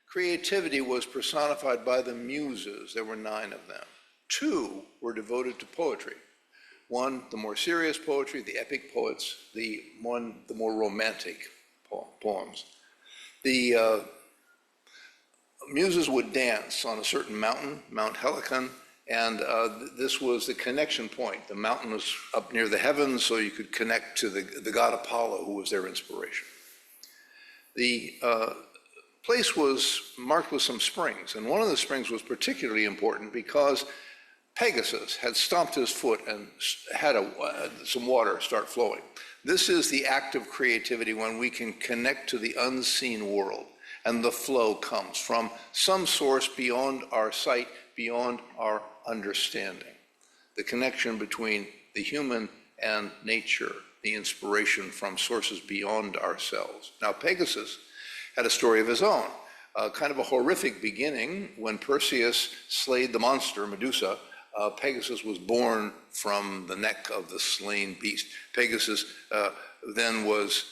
creativity was personified by the muses. There were 9 of them. 2 were devoted to poetry. One, the more serious poetry, the epic poets, the more romantic poems. The muses would dance on a certain mountain, Mount Helicon, and this was the connection point. The mountain was up near the heavens, so you could connect to the god Apollo, who was their inspiration. The place was marked with some springs, and one of the springs was particularly important because Pegasus had stomped his foot and had some water start flowing. This is the act of creativity when we can connect to the unseen world, and the flow comes from some source beyond our sight, beyond our understanding. The connection between the human and nature, the inspiration from sources beyond ourselves. Now, Pegasus had a story of his own, kind of a horrific beginning. When Perseus slayed the monster, Medusa, Pegasus was born from the neck of the slain beast. Pegasus then was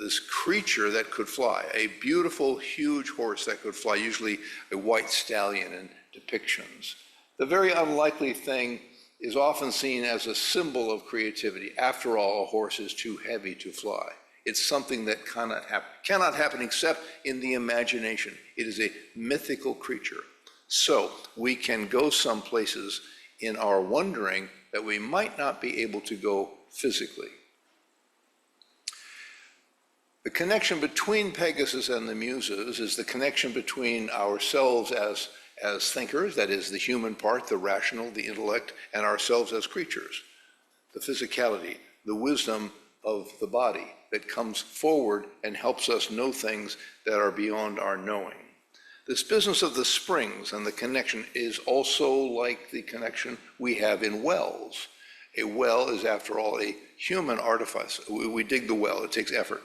this creature that could fly, a beautiful, huge horse that could fly, usually a white stallion in depictions. The very unlikely thing is often seen as a symbol of creativity. After all, a horse is too heavy to fly. It's something that cannot happen except in the imagination. It is a mythical creature. So we can go some places in our wondering that we might not be able to go physically. The connection between Pegasus and the muses is the connection between ourselves as thinkers, that is the human part, the rational, the intellect, and ourselves as creatures. The physicality, the wisdom of the body that comes forward and helps us know things that are beyond our knowing. This business of the springs and the connection is also like the connection we have in wells. A well is, after all, a human artifice. We dig the well, it takes effort.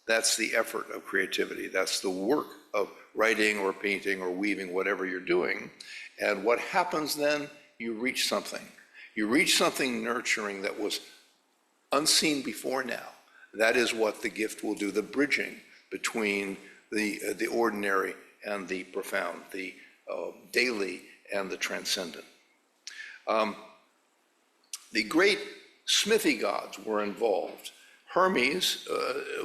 That's the effort of creativity. That's the work of writing or painting or weaving, whatever you're doing. And what happens then? You reach something. You reach something nurturing that was unseen before now. That is what the gift will do, the bridging between the ordinary and the profound, the daily and the transcendent. The great smithy gods were involved. Hermes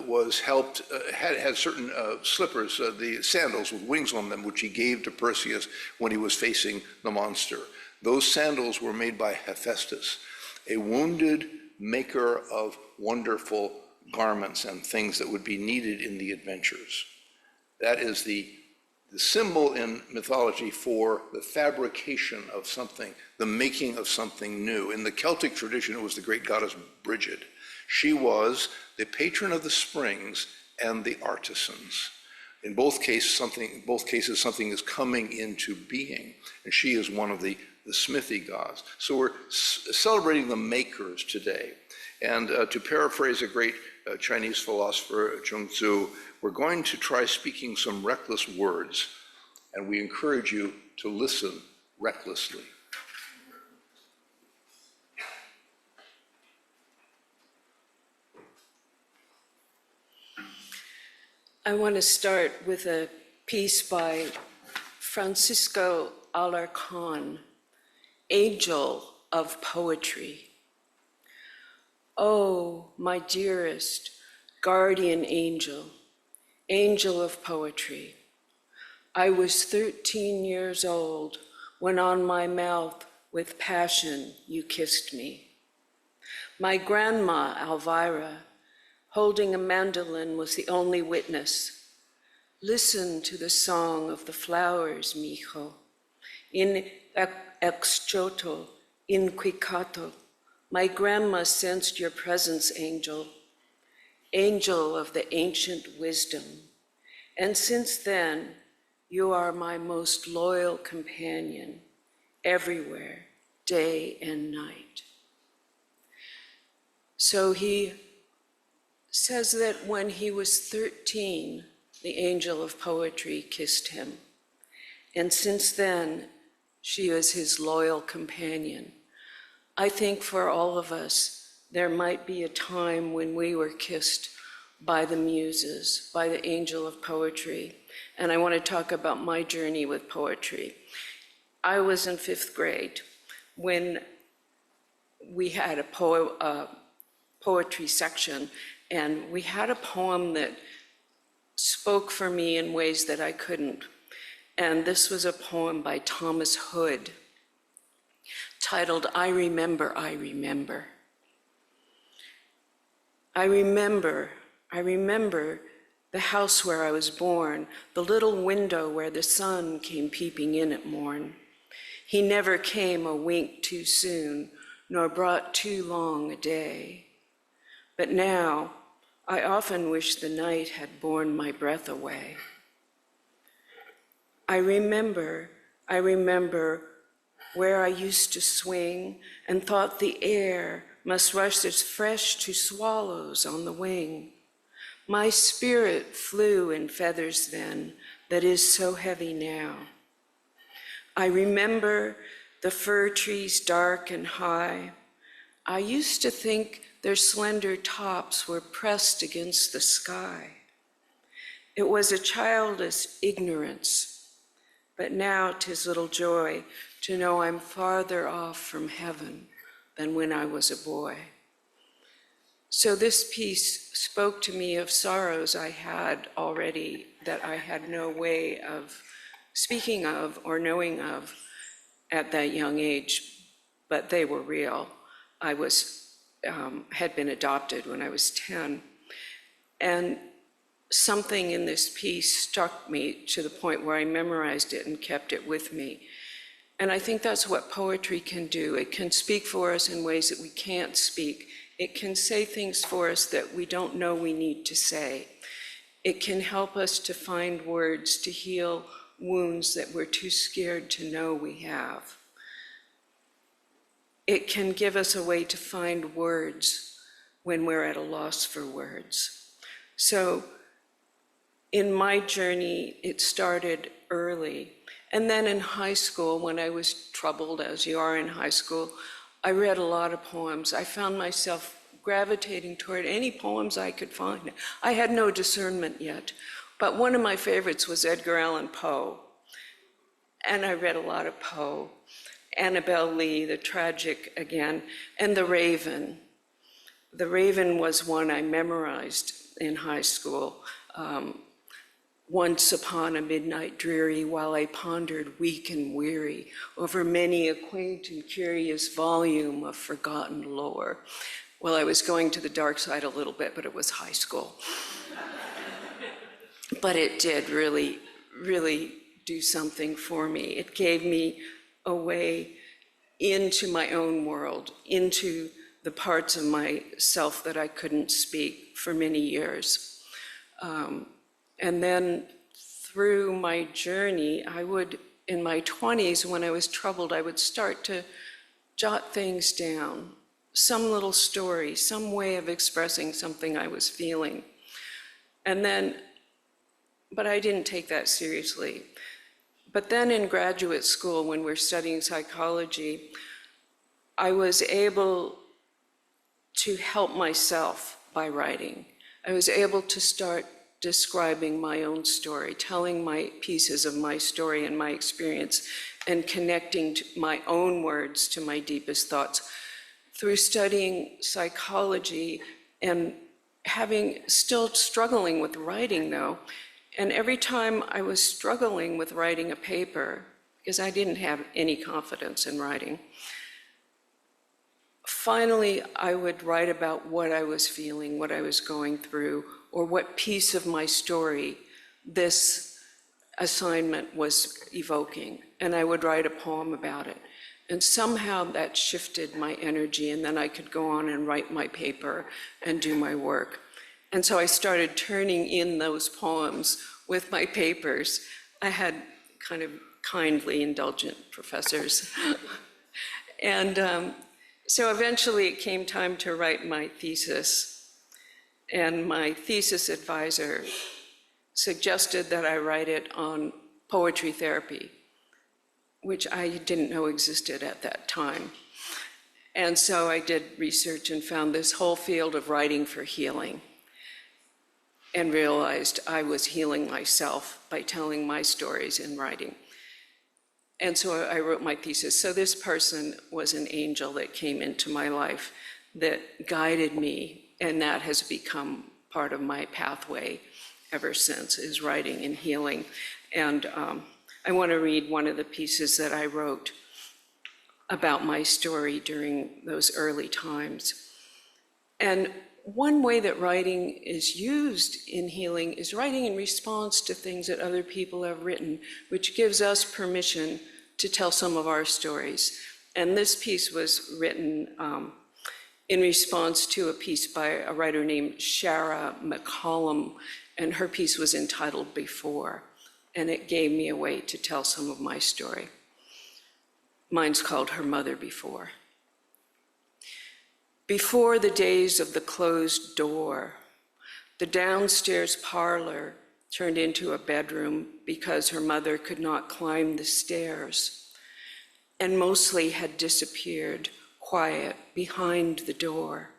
was helped, had certain slippers, the sandals with wings on them, which he gave to Perseus when he was facing the monster. Those sandals were made by Hephaestus, a wounded maker of wonderful garments and things that would be needed in the adventures. That is the symbol in mythology for the fabrication of something, the making of something new. In the Celtic tradition, it was the great goddess Brigid. She was the patron of the springs and the artisans. In both cases, something is coming into being, and she is one of the smithy gods. So we're celebrating the makers today. And to paraphrase a great Chinese philosopher, Zhuangzi, we're going to try speaking some reckless words, and we encourage you to listen recklessly. I want to start with a piece by Francisco Alarcón, Angel of Poetry. Oh, my dearest guardian angel, angel of poetry, I was 13 years old when on my mouth with passion you kissed me. My grandma, Elvira, holding a mandolin, was the only witness. Listen to the song of the flowers, mijo. In exchoto, in quicato, my grandma sensed your presence, angel, angel of the ancient wisdom. And since then, you are my most loyal companion, everywhere, day and night. So he says that when he was 13, the angel of poetry kissed him. And since then, she is his loyal companion. I think for all of us, there might be a time when we were kissed by the muses, by the angel of poetry. and I want to talk about my journey with poetry. I was in 5th grade when we had a poetry section, and we had a poem that spoke for me in ways that I couldn't. And this was a poem by Thomas Hood titled, I Remember, I Remember. I remember the house where I was born, the little window where the sun came peeping in at morn. He never came a wink too soon, nor brought too long a day. But now, I often wish the night had borne my breath away. I remember where I used to swing and thought the air must rush as fresh to swallows on the wing. My spirit flew in feathers then, that is so heavy now. I remember the fir trees dark and high. I used to think their slender tops were pressed against the sky. It was a childish ignorance, but now 'tis little joy to know I'm farther off from heaven than when I was a boy. So this piece spoke to me of sorrows I had already that I had no way of speaking of or knowing of at that young age, but they were real. I had been adopted when I was 10, and something in this piece struck me to the point where I memorized it and kept it with me. And I think that's what poetry can do. It can speak for us in ways that we can't speak. It can say things for us that we don't know we need to say. It can help us to find words to heal wounds that we're too scared to know we have. It can give us a way to find words when we're at a loss for words. So in my journey, it started early. And then in high school, when I was troubled, as you are in high school, I read a lot of poems. I found myself gravitating toward any poems I could find. I had no discernment yet, but one of my favorites was Edgar Allan Poe. And I read a lot of Poe. Annabel Lee, the tragic again, and The Raven. The Raven was one I memorized in high school. Once upon a midnight dreary, while I pondered weak and weary over many a quaint and curious volume of forgotten lore. Well, I was going to the dark side a little bit, but it was high school. But it did really, really do something for me. It gave me a way into my own world, into the parts of myself that I couldn't speak for many years. And then through my journey, in my 20s, when I was troubled, I would start to jot things down, some little story, some way of expressing something I was feeling. But I didn't take that seriously. But then in graduate school, when we're studying psychology, I was able to help myself by writing. I was able to start describing my own story, telling my pieces of my story and my experience, and connecting my own words to my deepest thoughts. Through studying psychology and still struggling with writing though, and every time I was struggling with writing a paper, because I didn't have any confidence in writing, finally I would write about what I was feeling, what I was going through, or what piece of my story this assignment was evoking, and I would write a poem about it. And somehow that shifted my energy, and then I could go on and write my paper and do my work. And so I started turning in those poems with my papers. I had kind of kindly indulgent professors. And so eventually it came time to write my thesis. And my thesis advisor suggested that I write it on poetry therapy, which I didn't know existed at that time. And so I did research and found this whole field of writing for healing. and realized I was healing myself by telling my stories in writing. And so I wrote my thesis. So this person was an angel that came into my life that guided me, and that has become part of my pathway ever since, is writing and healing. And I want to read one of the pieces that I wrote about my story during those early times. And one way that writing is used in healing is writing in response to things that other people have written, which gives us permission to tell some of our stories. And this piece was written in response to a piece by a writer named Shara McCollum, and her piece was entitled Before, and it gave me a way to tell some of my story. Mine's called Her Mother Before. Before the days of the closed door, the downstairs parlor turned into a bedroom because her mother could not climb the stairs and mostly had disappeared quiet behind the door.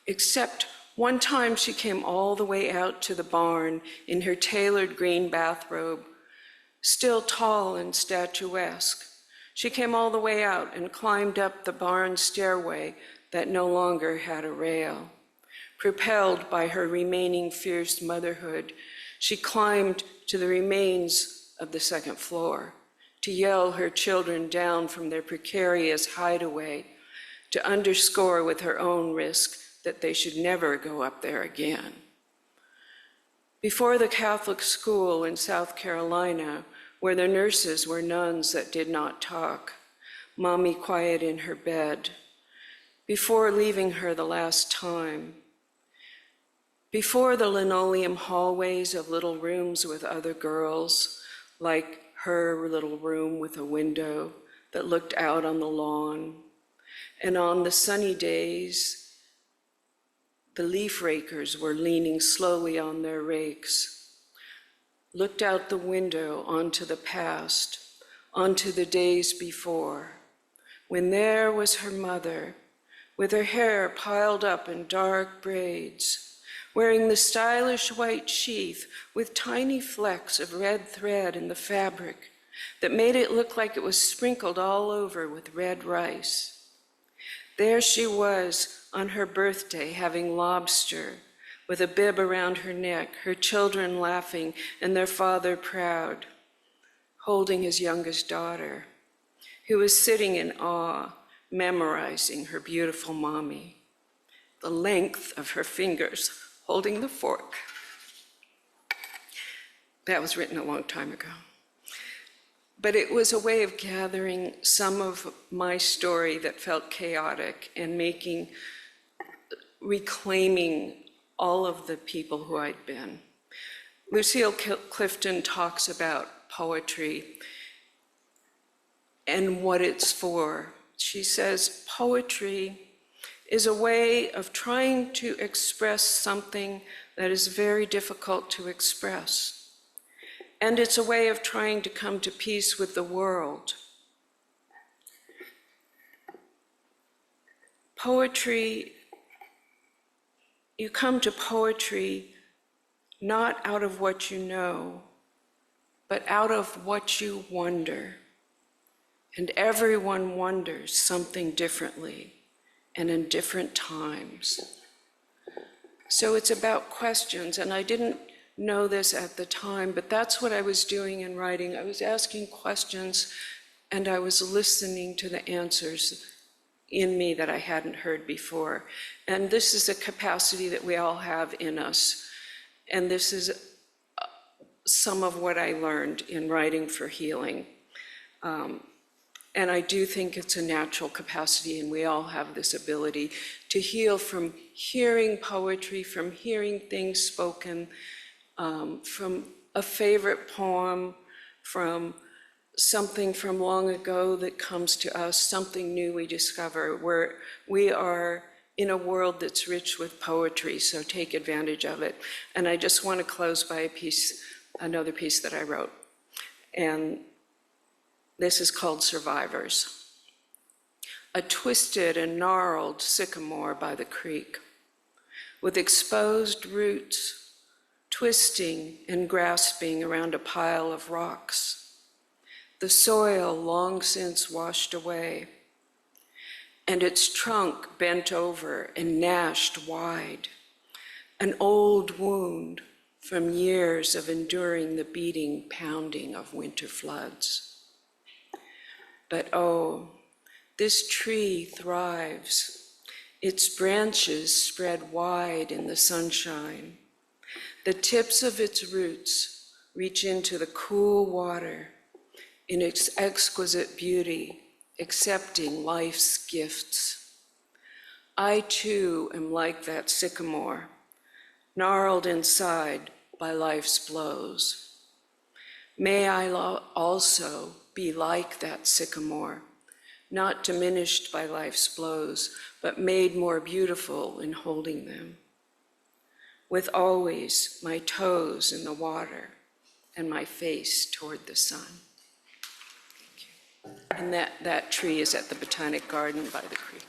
Except one time she came all the way out to the barn in her tailored green bathrobe, still tall and statuesque. She came all the way out and climbed up the barn stairway that no longer had a rail. Propelled by her remaining fierce motherhood, she climbed to the remains of the second floor to yell her children down from their precarious hideaway, to underscore with her own risk that they should never go up there again. Before the Catholic school in South Carolina, where the nurses were nuns that did not talk, mommy quiet in her bed, before leaving her the last time, before the linoleum hallways of little rooms with other girls, like her little room with a window that looked out on the lawn, and on the sunny days, the leaf rakers were leaning slowly on their rakes, looked out the window onto the past, onto the days before, when there was her mother, with her hair piled up in dark braids, wearing the stylish white sheath with tiny flecks of red thread in the fabric that made it look like it was sprinkled all over with red rice. There she was on her birthday having lobster, with a bib around her neck, her children laughing and their father proud, holding his youngest daughter, who was sitting in awe, memorizing her beautiful mommy, the length of her fingers holding the fork. That was written a long time ago. But it was a way of gathering some of my story that felt chaotic and reclaiming all of the people who I'd been. Lucille Clifton talks about poetry and what it's for. She says, poetry is a way of trying to express something that is very difficult to express. And it's a way of trying to come to peace with the world. Poetry, you come to poetry not out of what you know, but out of what you wonder. And everyone wonders something differently and in different times. So it's about questions, and I didn't know this at the time, but that's what I was doing in writing. I was asking questions, and I was listening to the answers in me that I hadn't heard before. And this is a capacity that we all have in us. And this is some of what I learned in writing for healing. And I do think it's a natural capacity, and we all have this ability to heal from hearing poetry, from hearing things spoken, from a favorite poem, from something from long ago that comes to us, something new we discover, where we are in a world that's rich with poetry, so take advantage of it. And I just want to close by another piece that I wrote. And this is called Survivors. A twisted and gnarled sycamore by the creek, with exposed roots, twisting and grasping around a pile of rocks, the soil long since washed away, and its trunk bent over and gnashed wide, an old wound from years of enduring the beating, pounding of winter floods. But oh, this tree thrives. Its branches spread wide in the sunshine. The tips of its roots reach into the cool water in its exquisite beauty, accepting life's gifts. I too am like that sycamore, gnarled inside by life's blows. May I also be like that sycamore, not diminished by life's blows, but made more beautiful in holding them, with always my toes in the water and my face toward the sun. And that tree is at the Botanic Garden by the creek.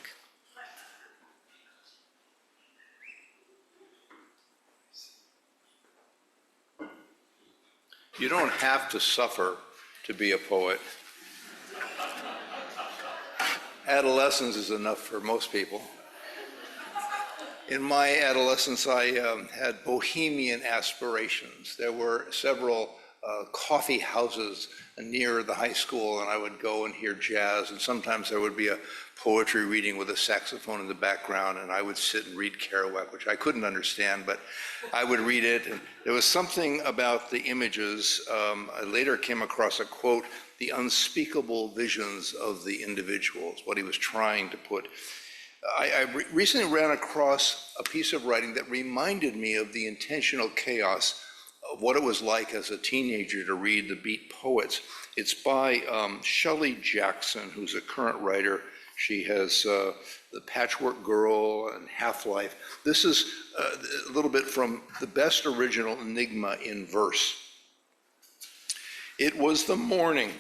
You don't have to suffer to be a poet. Adolescence is enough for most people. In my adolescence, I had bohemian aspirations. There were several coffee houses near the high school, and I would go and hear jazz, and sometimes there would be a poetry reading with a saxophone in the background, and I would sit and read Kerouac, which I couldn't understand, but I would read it. And there was something about the images. I later came across a quote, "The unspeakable visions of the individuals," what he was trying to put. I recently ran across a piece of writing that reminded me of the intentional chaos of what it was like as a teenager to read the Beat Poets. It's by Shelley Jackson, who's a current writer. She has The Patchwork Girl and Half-Life. This is a little bit from the best original enigma in verse. It was the morning,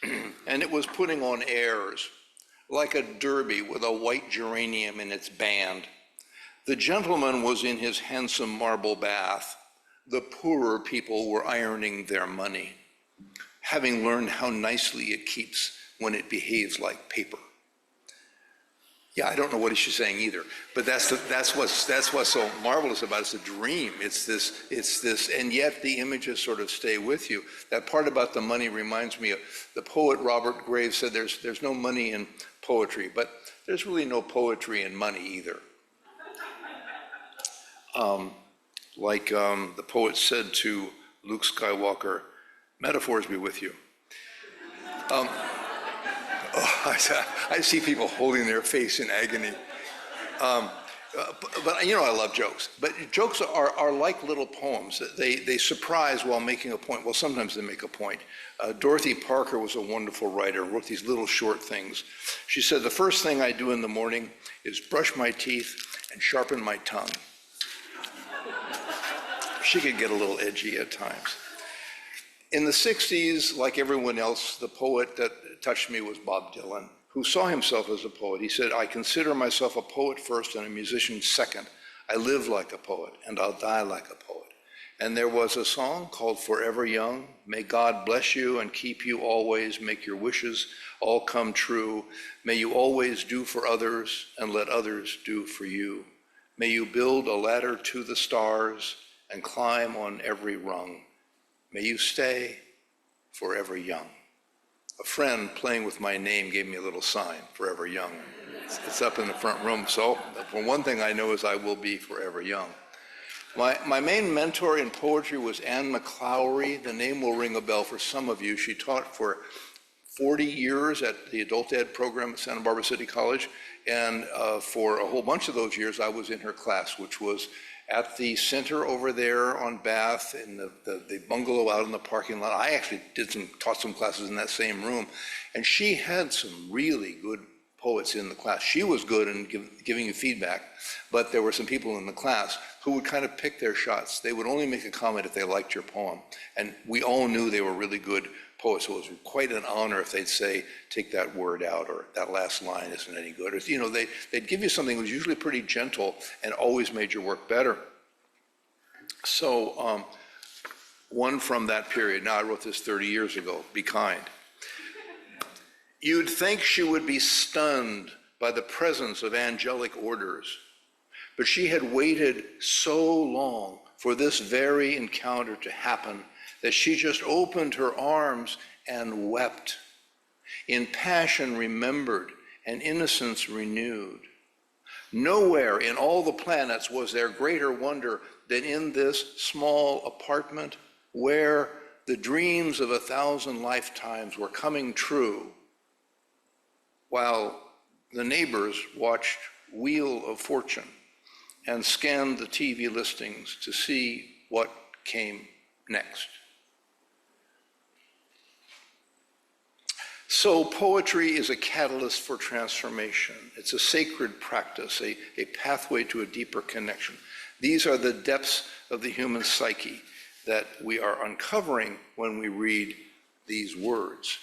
and it was putting on airs, like a derby with a white geranium in its band. The gentleman was in his handsome marble bath. The poorer people were ironing their money, having learned how nicely it keeps when it behaves like paper. Yeah, I don't know what she's saying either, but that's what's so marvelous about it. It's a dream. It's this, and yet the images sort of stay with you. That part about the money reminds me of the poet Robert Graves said there's no money in poetry, but there's really no poetry in money either. The poet said to Luke Skywalker, "Metaphors be with you." I see people holding their face in agony. But you know, I love jokes. But jokes are like little poems. They surprise while making a point. Well, sometimes they make a point. Dorothy Parker was a wonderful writer, wrote these little short things. She said, "The first thing I do in the morning is brush my teeth and sharpen my tongue." She could get a little edgy at times. In the 60s, like everyone else, the poet that touched me was Bob Dylan, who saw himself as a poet. He said, "I consider myself a poet first and a musician second. I live like a poet and I'll die like a poet." And there was a song called "Forever Young." May God bless you and keep you always, make your wishes all come true. May you always do for others and let others do for you. May you build a ladder to the stars and climb on every rung. May you stay forever young. A friend playing with my name gave me a little sign, "Forever Young." It's up in the front room. So for one thing I know is I will be forever young. My main mentor in poetry was Anne McClowry. The name will ring a bell for some of you. She taught for 40 years at the adult ed program at Santa Barbara City College. And for a whole bunch of those years, I was in her class, which was at the center over there on Bath in the bungalow out in the parking lot. I actually taught some classes in that same room. And she had some really good poets in the class. She was good in giving you feedback, but there were some people in the class who would kind of pick their shots. They would only make a comment if they liked your poem. And we all knew they were really good poet, so it was quite an honor if they'd say, take that word out, or that last line isn't any good. Or, they'd give you something that was usually pretty gentle and always made your work better. So one from that period, now I wrote this 30 years ago, Be Kind. You'd think she would be stunned by the presence of angelic orders, but she had waited so long for this very encounter to happen that she just opened her arms and wept, in passion remembered and innocence renewed. Nowhere in all the planets was there greater wonder than in this small apartment where the dreams of 1,000 lifetimes were coming true, while the neighbors watched Wheel of Fortune and scanned the TV listings to see what came next. So poetry is a catalyst for transformation. It's a sacred practice, a pathway to a deeper connection. These are the depths of the human psyche that we are uncovering when we read these words.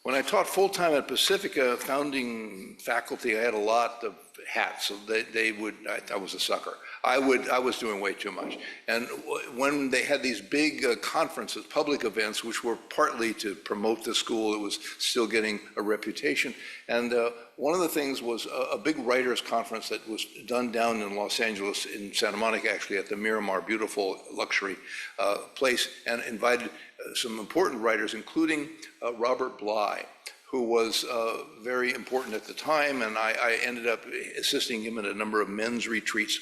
When I taught full-time at Pacifica, founding faculty, I had a lot of hats, so I was a sucker. I was doing way too much. And when they had these big conferences, public events, which were partly to promote the school, it was still getting a reputation. And one of the things was a big writers conference that was done down in Los Angeles, in Santa Monica, actually, at the Miramar, beautiful luxury place, and invited some important writers, including Robert Bly, who was very important at the time, and I ended up assisting him in a number of men's retreats.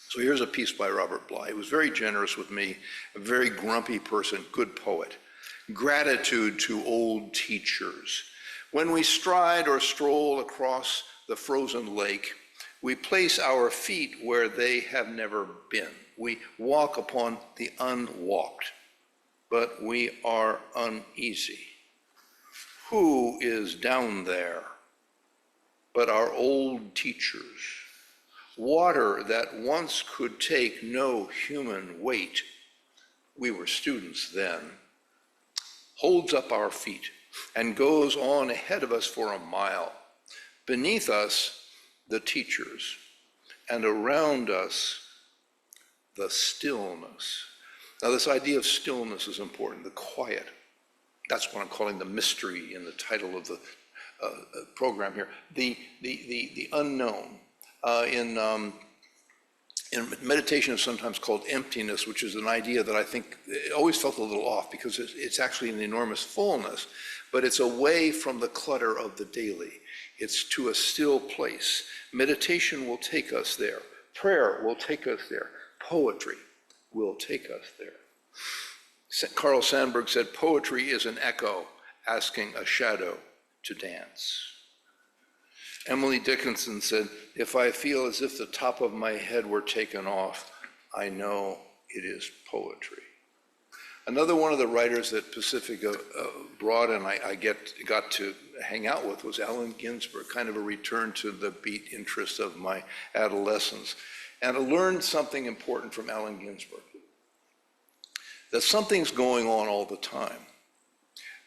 So here's a piece by Robert Bly. He was very generous with me, a very grumpy person, good poet. Gratitude to old teachers. When we stride or stroll across the frozen lake, we place our feet where they have never been. We walk upon the unwalked, but we are uneasy. Who is down there but our old teachers? Water that once could take no human weight, we were students then, holds up our feet and goes on ahead of us for a mile. Beneath us, the teachers, and around us, the stillness. Now, this idea of stillness is important, the quiet. That's what I'm calling the mystery in the title of the program here. The unknown. In meditation is sometimes called emptiness, which is an idea that I think always felt a little off because it's actually an enormous fullness, but it's away from the clutter of the daily. It's to a still place. Meditation will take us there. Prayer will take us there. Poetry will take us there. Carl Sandburg said, poetry is an echo asking a shadow to dance. Emily Dickinson said, if I feel as if the top of my head were taken off, I know it is poetry. Another one of the writers that Pacifica brought and I got to hang out with was Allen Ginsberg, kind of a return to the beat interest of my adolescence. And I learned something important from Allen Ginsberg, that something's going on all the time.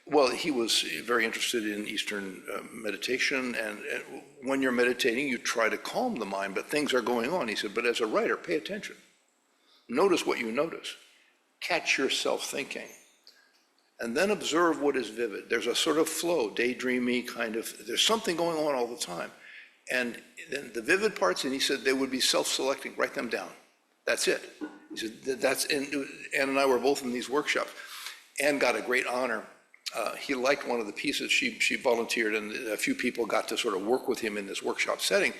Well, he was very interested in Eastern meditation, and when you're meditating, you try to calm the mind, but things are going on. He said, but as a writer, pay attention. Notice what you notice. Catch yourself thinking. And then observe what is vivid. There's a sort of flow, daydreamy kind of, there's something going on all the time. And then the vivid parts, and he said they would be self-selecting, write them down. That's it. He said, Ann and I were both in these workshops. Ann got a great honor. He liked one of the pieces. She volunteered, and a few people got to sort of work with him in this workshop setting.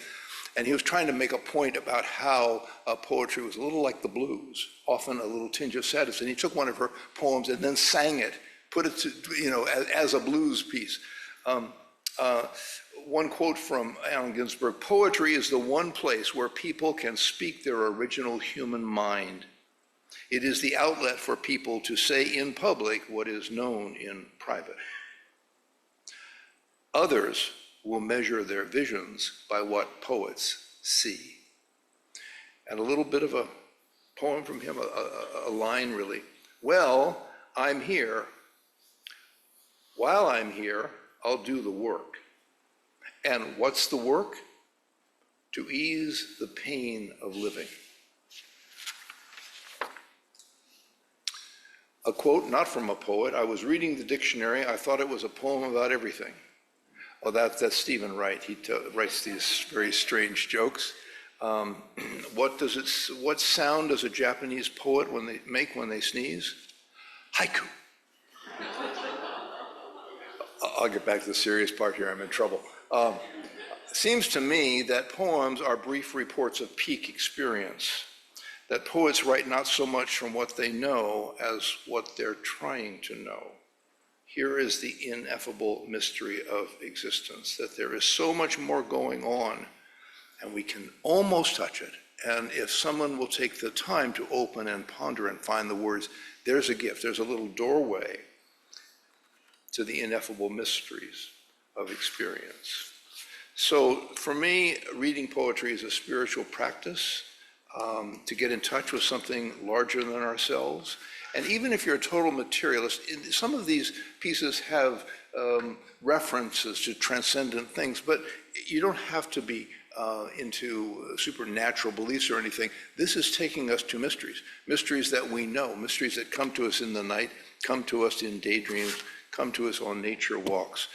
And he was trying to make a point about how poetry was a little like the blues, often a little tinge of sadness. And he took one of her poems and then sang it, put it to, as a blues piece. One quote from Allen Ginsberg, poetry is the one place where people can speak their original human mind. It is the outlet for people to say in public what is known in private. Others will measure their visions by what poets see. And a little bit of a poem from him, a line really. Well, I'm here, While I'm here, I'll do the work. And what's the work? To ease the pain of living. A quote, not from a poet. I was reading the dictionary. I thought it was a poem about everything. Oh, that's Stephen Wright. He writes these very strange jokes. What sound does a Japanese poet make when they sneeze? Haiku. I'll get back to the serious part here. I'm in trouble. Seems to me that poems are brief reports of peak experience, that poets write not so much from what they know as what they're trying to know. Here is the ineffable mystery of existence, that there is so much more going on, and we can almost touch it. And if someone will take the time to open and ponder and find the words, there's a gift, there's a little doorway to the ineffable mysteries of experience. So for me, reading poetry is a spiritual practice to get in touch with something larger than ourselves. And even if you're a total materialist, some of these pieces have references to transcendent things, but you don't have to be into supernatural beliefs or anything. This is taking us to mysteries, mysteries that we know, mysteries that come to us in the night, come to us in daydreams, come to us on nature walks.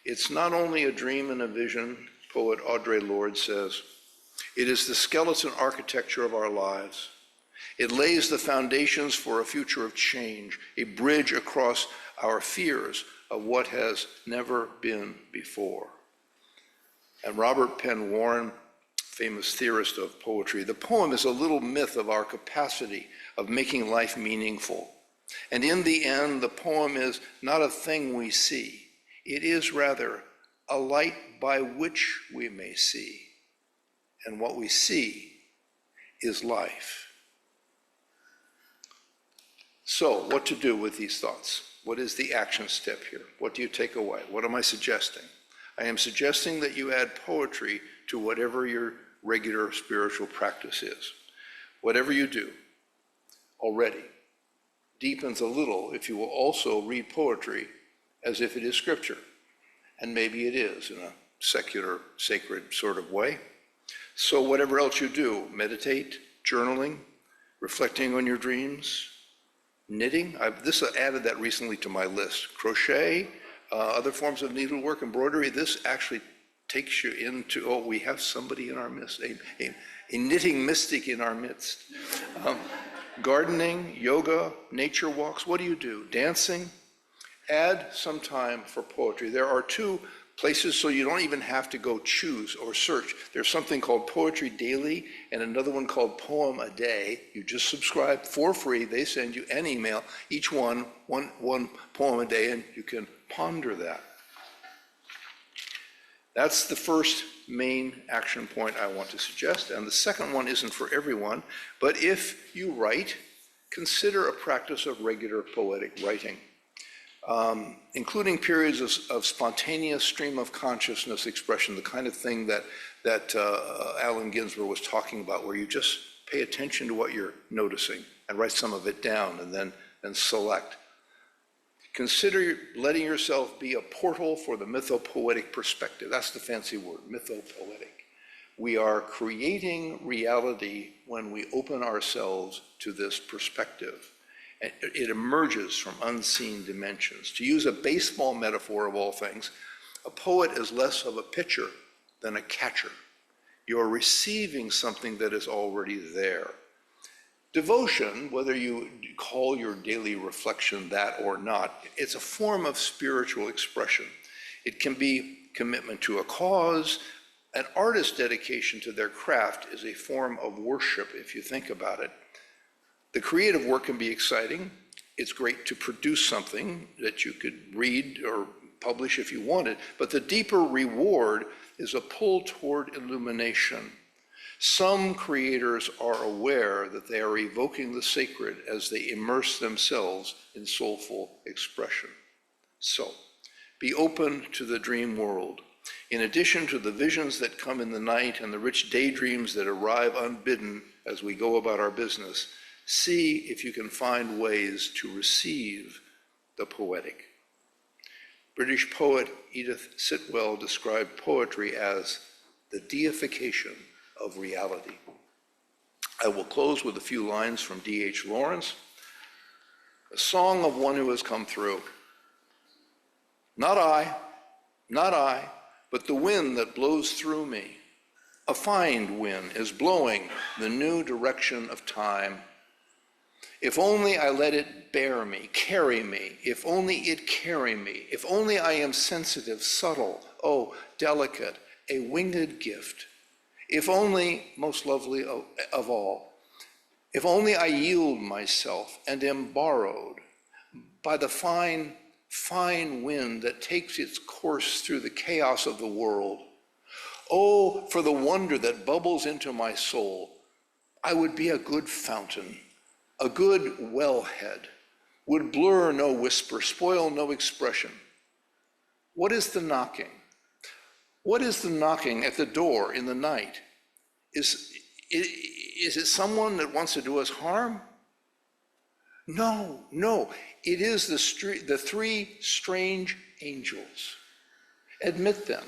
It's not only a dream and a vision, poet Audre Lorde says. It is the skeleton architecture of our lives. It lays the foundations for a future of change, a bridge across our fears of what has never been before. And Robert Penn Warren, famous theorist of poetry, the poem is a little myth of our capacity of making life meaningful. And in the end, the poem is not a thing we see. It is rather a light by which we may see. And what we see is life. So, what to do with these thoughts? What is the action step here? What do you take away? What am I suggesting? I am suggesting that you add poetry to whatever your regular spiritual practice is. Whatever you do already deepens a little if you will also read poetry as if it is scripture. And maybe it is in a secular, sacred sort of way. So whatever else you do, meditate, journaling, reflecting on your dreams, knitting. I've added that recently to my list. Crochet, other forms of needlework, embroidery. This actually takes you into, we have somebody in our midst, a knitting mystic in our midst. Gardening, yoga, nature walks. What do? Dancing. Add some time for poetry. There are two places, so you don't even have to go choose or search. There's something called Poetry Daily and another one called Poem a Day. You just subscribe for free. They send you an email, each one poem a day, and you can ponder that. That's the first main action point I want to suggest. And the second one isn't for everyone, but if you write, consider a practice of regular poetic writing. Including periods of spontaneous stream of consciousness expression, the kind of thing that Allen Ginsberg was talking about, where you just pay attention to what you're noticing and write some of it down and then select. Consider letting yourself be a portal for the mythopoetic perspective. That's the fancy word, mythopoetic. We are creating reality when we open ourselves to this perspective. It emerges from unseen dimensions. To use a baseball metaphor of all things, a poet is less of a pitcher than a catcher. You're receiving something that is already there. Devotion, whether you call your daily reflection that or not, it's a form of spiritual expression. It can be commitment to a cause. An artist's dedication to their craft is a form of worship, if you think about it. The creative work can be exciting. It's great to produce something that you could read or publish if you wanted, but the deeper reward is a pull toward illumination. Some creators are aware that they are evoking the sacred as they immerse themselves in soulful expression. So, be open to the dream world. In addition to the visions that come in the night and the rich daydreams that arrive unbidden as we go about our business, See if you can find ways to receive the poetic. British poet Edith Sitwell described poetry as the deification of reality. I will close with a few lines from D.H. Lawrence, a song of one who has come through. Not I, but the wind that blows through me. A fine wind is blowing the new direction of time. If only I let it bear me, carry me, if only it carry me, if only I am sensitive, subtle, oh, delicate, a winged gift. If only, most lovely of all, if only I yield myself and am borrowed by the fine, fine wind that takes its course through the chaos of the world. Oh, for the wonder that bubbles into my soul. I would be a good fountain, a good wellhead, would blur no whisper, spoil no expression. What is the knocking? What is the knocking at the door in the night? Is it someone that wants to do us harm? No, it is the three strange angels. Admit them.